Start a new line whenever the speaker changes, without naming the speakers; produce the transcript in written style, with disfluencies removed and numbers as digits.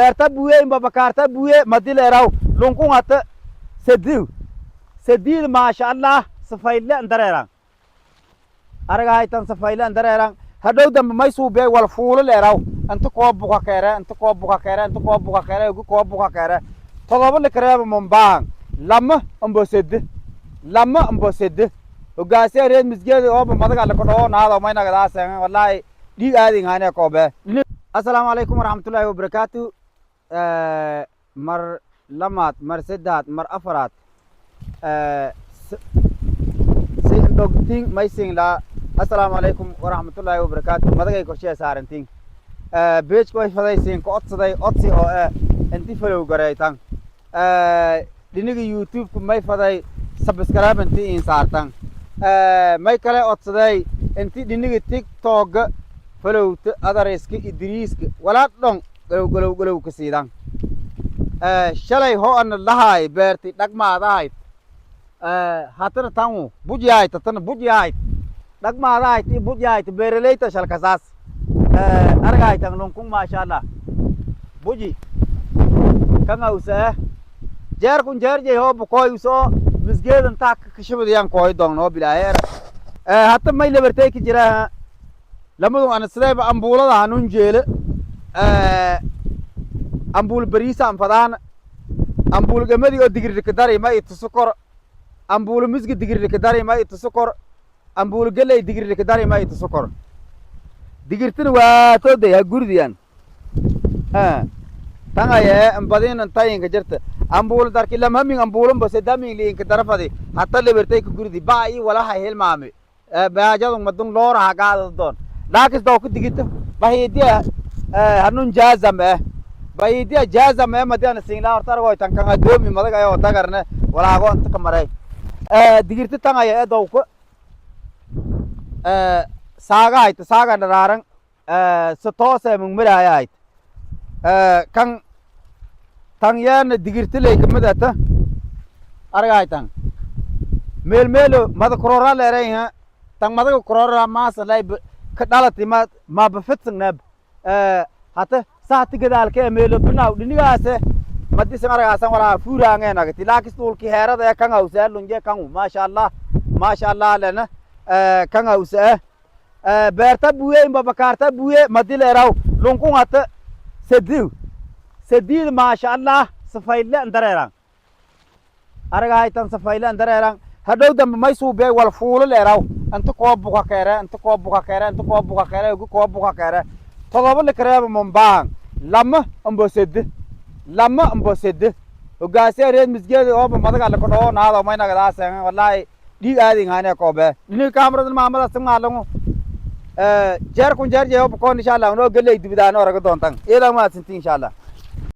berta buye babakarta buye madile raw lunkun ata sedil maşallah safayla andarayran arga haytan safayla andarayran hadow dam may suube wal fuulo leeraw anta ko buka kare anta ko buka kare anta ko buka kare ugu ko buka kare tolobo le kare mombang lamma ambo sedde lamma ambo sedde ugaase reen misgeed oo madaga la kodo naado may naga daasan wallahi di aadi ngane ko be assalamu alaykum warahmatullahi wabarakatuh mar lamat mar seddat mar afarat sin dogting may sing la assalamu alaykum warahmatullahi wabarakatuh madagay korshe saarantiin beej ko faday sin ko odsaday odsi oo inti follow garaytan diniga youtube ku may faday subscribe inti in saartan may kale odsaday inti diniga tiktok follow adariska idriiska wala dhon galow ka siidan shalay ho an lahay beerti dhagmaadahay hatana tangu bujyaay tatana bujyaay dhagmaadahay ti bujyaay beereleyta shalkasaas argay tan lunkun maasha Allah buji kanga usa jeer kun jeer je ho koy uso misgeedan tak kashibadiyan koy dong no bilaayer hatta may lebertay ki jira lamadu ana sidayba ambulada hanun jeele ambul bariisa am fadaan ambul gamadi oo digir ka daray ma itusukor ambul misgi digir ka daray ma itusukor ambul galay digir ka daray ma itusukor digirtin waa to de gurdiyan tangaye ambadin tayin ka jirta ambul darki lamhamin ambulum bas damin liin ka darafadi hatta lebertay ka gurdi baa i wala hayl maame baajadu madun loora hagaado doon laakis doo ku digirta bahidiya hanun jaazam bahidiya jaazam madiana singla hortar way tan kan doomi madaga ayo dagarne walaago anta kamaray digirta tangaya doo ku saaga dararan satoose mung miraayay kan tan yan digirta lay kamadata argay tan melo mad korora leeray ha tan madaga korora maas lay ka dhalati ma bafitsan nab hata saati gadaalka melo binaw dhinigaase madis maragaasan wala fuuraangeen agti laakis tulki heerada kan awsa lunje kan ma sha Allah lana kan awsa beerta buye babakarta buye madile raw lunkun ata sedil ma sha Allah safayla andarayran arga haytan safayla andarayran hadow dam may suube wal fuulo leeraw anta ko buka kare anta ko buka kare anta ko buka kare ugu ko buka kare tolobo le kare mombang lamma ambo sedde ugaase reen misgeed oo madaga la kodo naado may naga daasan wallahi di aadi ngane ko be ni kameradan maamada sangalangu jeer kun jeer je ko inshallah no galay dibidaan oo raga doontan ila ma sinti inshallah